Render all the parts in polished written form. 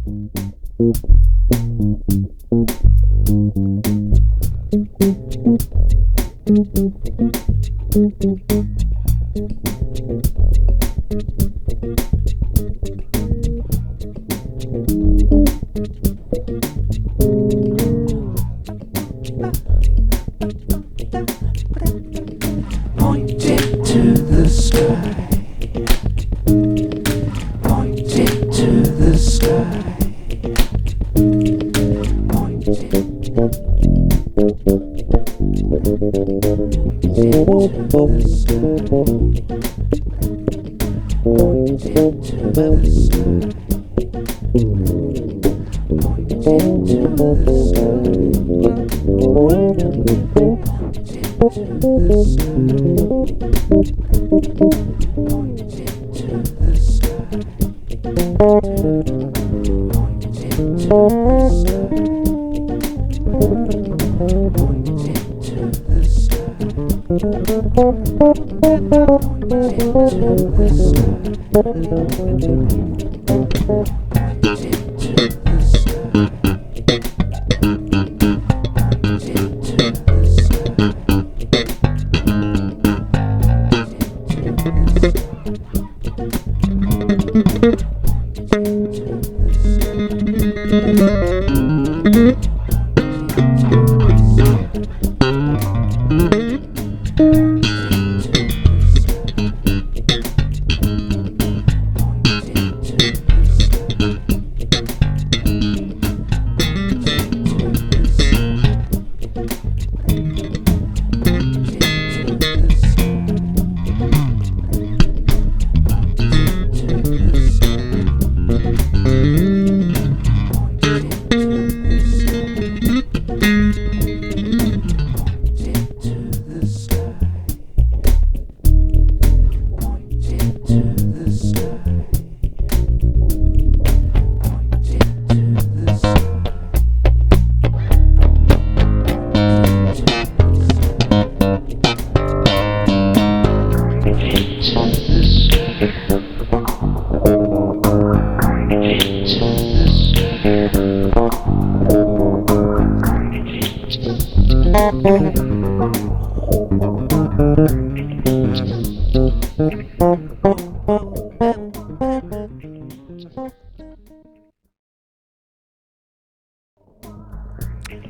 Pointing to the sky. Pointing to the sky.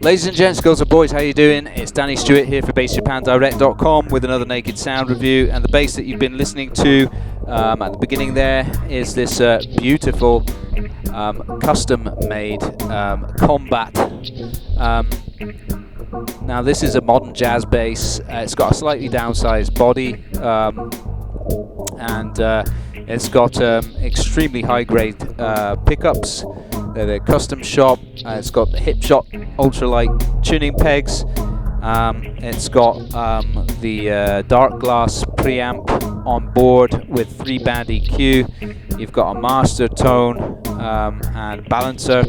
Ladies and gents, girls and boys, how you doing? It's Danny Stewart here for BassJapanDirect.com with another Naked Sound review, and the bass that you've been listening to at the beginning there is this beautiful custom-made Combat. Now this is a modern jazz bass. It's got a slightly downsized body and it's got extremely high-grade pickups. They're custom shop. It's got the hip shot ultralight tuning pegs. It's got the dark glass preamp on board with 3-band EQ. You've got a master tone and balancer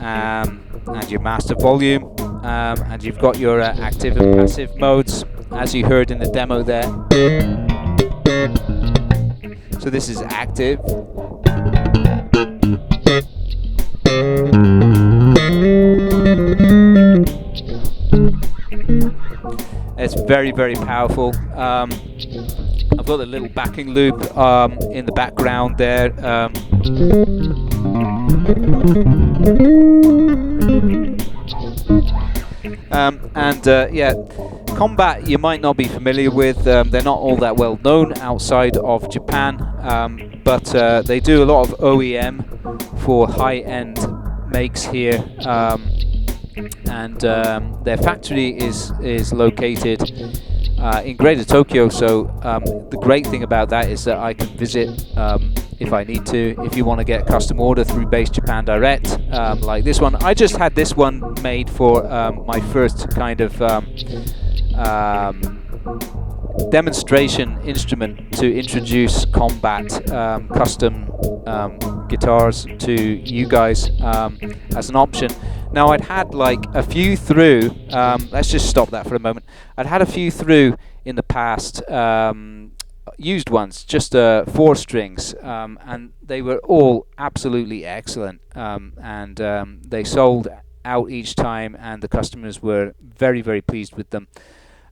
and your master volume, and you've got your active and passive modes, as you heard in the demo there. So this is active. It's very, very powerful. I've got a little backing loop in the background there. Yeah, Combat you might not be familiar with. They're not all that well known outside of Japan, but they do a lot of OEM for high-end makes here. And their factory is located in Greater Tokyo, so the great thing about that is that I can visit if I need to. If you want to get a custom order through Bass Japan Direct, like this one, I just had this one made for my first kind of demonstration instrument to introduce Combat custom guitars to you guys as an option. Now I'd had like a few through, let's just stop that for a moment. I'd had a few through in the past used ones, just 4 strings, and they were all absolutely excellent, and they sold out each time, and the customers were very, very pleased with them.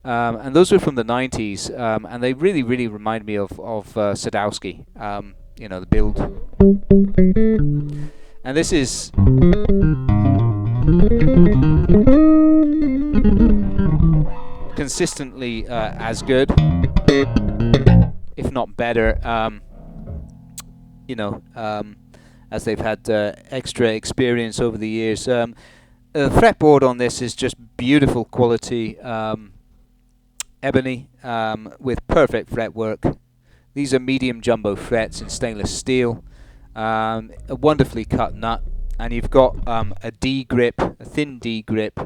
And those were from the 90s, and they really, really remind me of Sadowski, you know, the build. And this is consistently as good, if not better, you know, as they've had extra experience over the years. The fretboard on this is just beautiful quality, ebony, with perfect fretwork. These are medium jumbo frets in stainless steel, a wonderfully cut nut, and you've got a D grip, a thin D grip.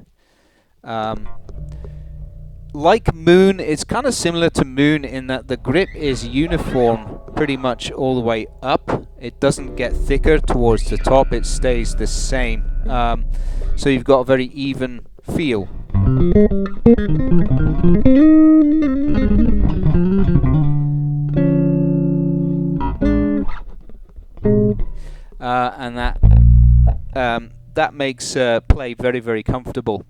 Like Moon, it's kind of similar to Moon in that the grip is uniform pretty much all the way up. It doesn't get thicker towards the top, it stays the same. So you've got a very even feel. And that makes play very, very comfortable.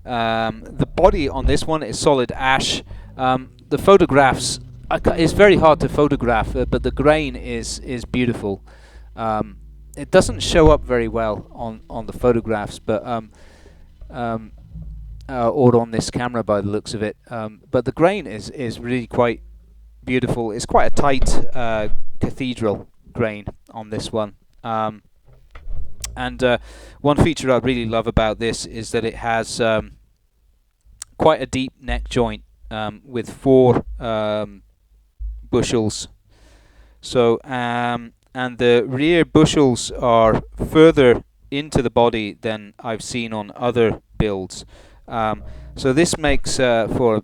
The body on this one is solid ash. The photographs, it's very hard to photograph, but the grain is beautiful. It doesn't show up very well on the photographs, but or on this camera by the looks of it. But the grain is really quite beautiful. It's quite a tight cathedral grain on this one. And one feature I really love about this is that it has quite a deep neck joint with 4 bushels. So and the rear bushels are further into the body than I've seen on other builds. So this makes for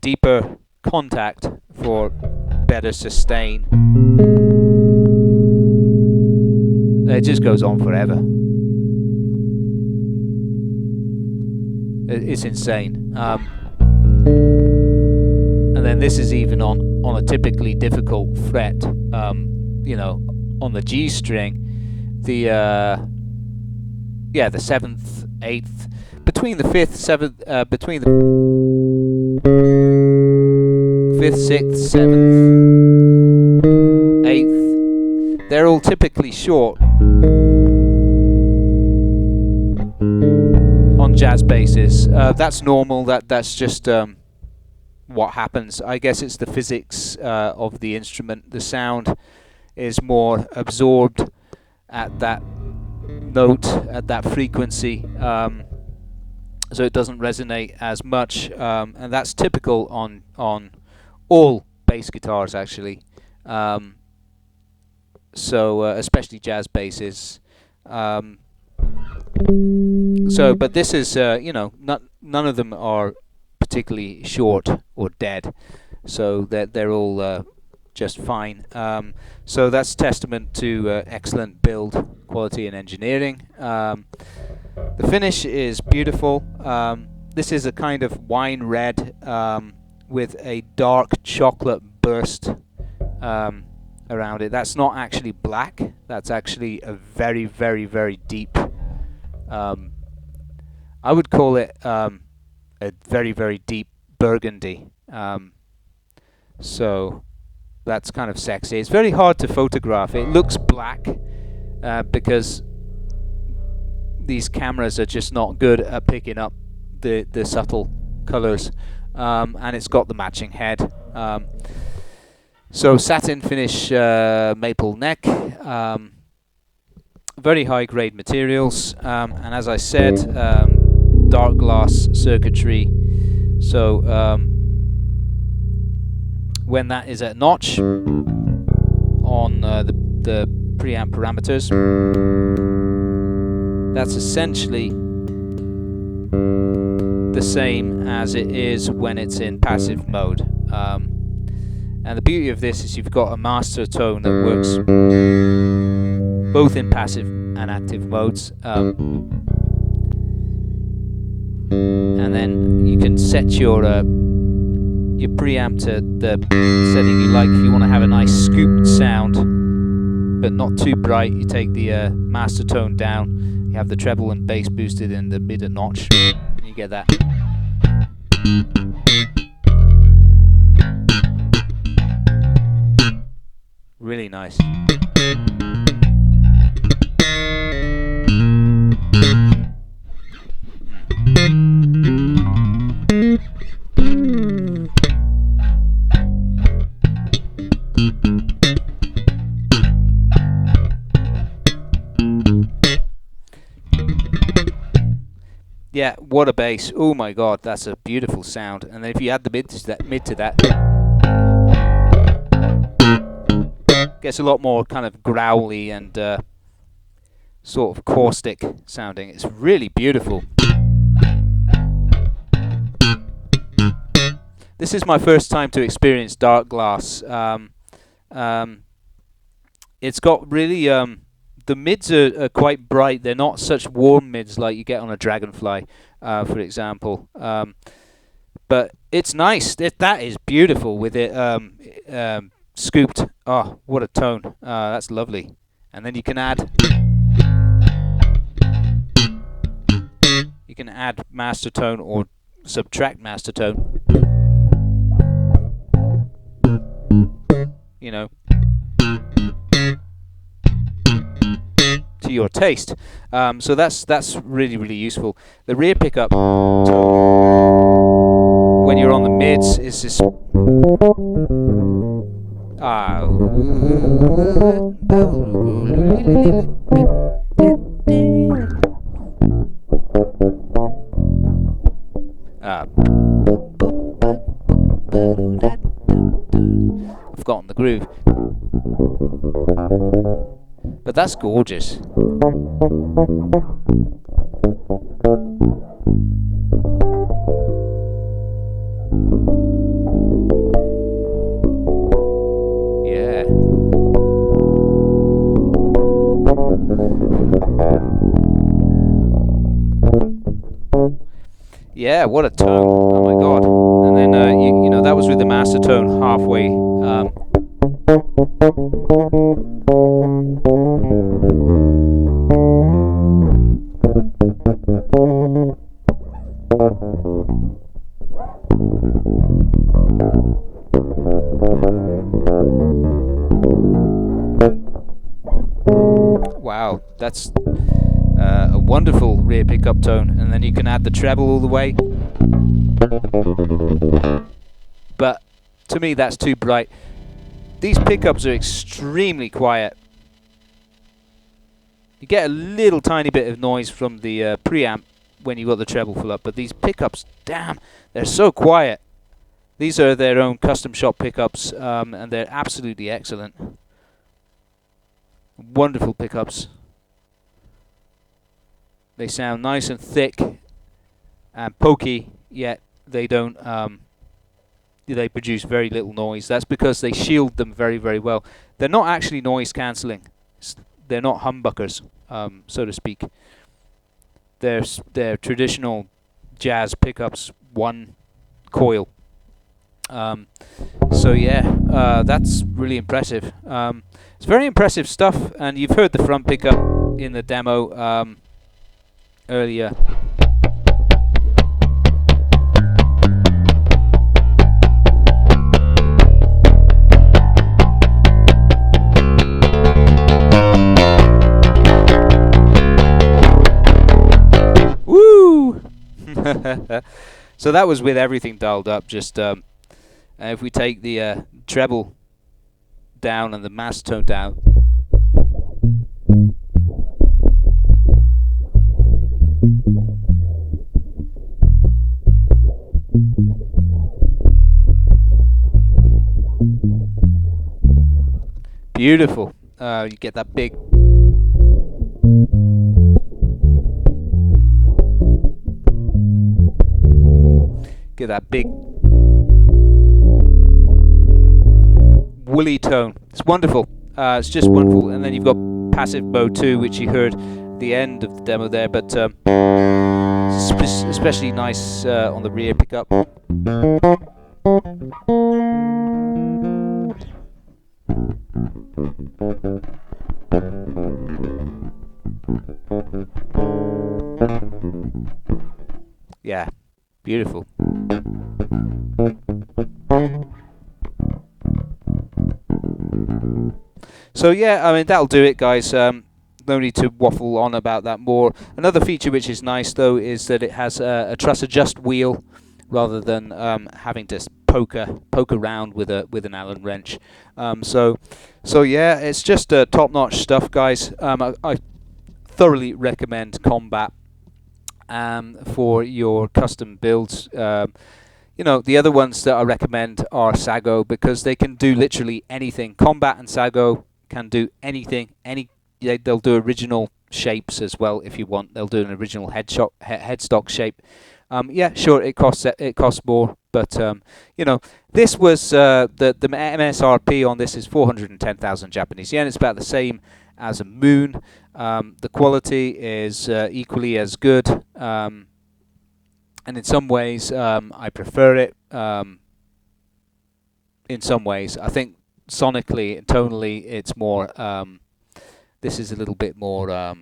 deeper contact, for better sustain. It just goes on forever. It's insane. And then this is even on a typically difficult fret. You know, on the G string, the 7th, 8th, between the 5th, 7th, between the 5th, 6th, 7th, 8th, they're all typically short on jazz basses. That's normal. That's just what happens. I guess it's the physics of the instrument. The sound is more absorbed at that note, at that frequency, so it doesn't resonate as much, and that's typical on all bass guitars actually. Especially jazz basses. But this is, you know, none of them are particularly short or dead, so they're all just fine. So that's testament to excellent build quality and engineering. The finish is beautiful. This is a kind of wine red with a dark chocolate burst around it. That's not actually black. That's actually a very, very, very deep. I would call it a very, very deep burgundy. So that's kind of sexy. It's very hard to photograph. It looks black because these cameras are just not good at picking up the subtle colors, and it's got the matching head. So satin finish, maple neck, very high grade materials, and as I said, dark glass circuitry. So when that is at notch on the preamp parameters, that's essentially the same as it is when it's in passive mode. And the beauty of this is you've got a master tone that works both in passive and active modes. And then you can set your your preamp to the setting you like. If you want to have a nice scooped sound, but not too bright, you take the master tone down. You have the treble and bass boosted in the mid a notch, and you get that. Really nice. Yeah, what a bass. Oh my god, that's a beautiful sound. And then if you add the mid to that, gets a lot more kind of growly and sort of caustic sounding. It's really beautiful. This is my first time to experience dark glass. It's got really the mids are quite bright. They're not such warm mids like you get on a Dragonfly, for example. But it's nice. That is beautiful with it scooped. Oh, what a tone. That's lovely. And then you can add master tone or subtract master tone. You know, to your taste. So that's really, really useful. The rear pickup tone, when you're on the mids, is this I've forgotten the groove. But that's gorgeous. Yeah. Yeah, what a tone. Oh my god. And then you know, that was with the master tone halfway. Wow, that's a wonderful rear pickup tone, and then you can add the treble all the way. But to me, that's too bright. These pickups are extremely quiet. You get a little tiny bit of noise from the preamp when you've got the treble full up, but these pickups, damn, they're so quiet. These are their own custom shop pickups, and they're absolutely excellent. Wonderful pickups. They sound nice and thick and pokey, yet they don't. They produce very little noise. That's because they shield them very, very well. They're not actually noise cancelling. They're not humbuckers, so to speak. They're traditional jazz pickups, one coil. So yeah, that's really impressive. It's very impressive stuff, and you've heard the front pickup in the demo earlier. Woo! So that was with everything dialed up. Just if we take the treble down and the master tone down. Beautiful. You get that big. Get that big woolly tone. It's wonderful. It's just wonderful. And then you've got passive mode too, which you heard at the end of the demo there, but especially nice on the rear pickup. Yeah, beautiful. So yeah, I mean that'll do it, guys. No need to waffle on about that more. Another feature which is nice though is that it has a truss adjust wheel rather than having to poke around with an Allen wrench. So yeah, it's just top-notch stuff, guys. I thoroughly recommend Combat for your custom builds. You know, the other ones that I recommend are Sago because they can do literally anything. Combat and Sago can do anything. They'll do original shapes as well if you want. They'll do an original headstock shape. Yeah, sure, it costs more, but you know, this was the MSRP on this is 410,000 Japanese yen. It's about the same as a Moon. The quality is equally as good. And in some ways, I prefer it. In some ways, I think sonically and tonally, it's more. This is a little bit more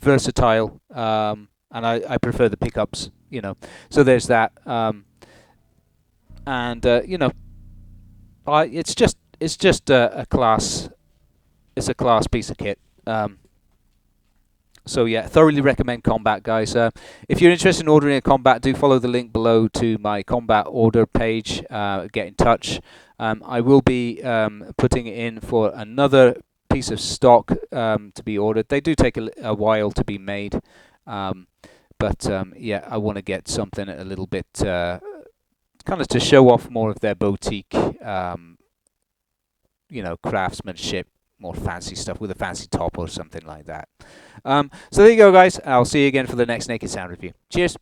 versatile, and I prefer the pickups. You know, so there's that. And you know, it's just a class. It's a class piece of kit. So yeah, thoroughly recommend Combat, guys. If you're interested in ordering a Combat, do follow the link below to my Combat order page. Get in touch. I will be putting it in for another piece of stock to be ordered. They do take a while to be made, but yeah, I want to get something a little bit kind of to show off more of their boutique, you know, craftsmanship. More fancy stuff with a fancy top or something like that. So there you go, guys. I'll see you again for the next Naked Sound review. Cheers.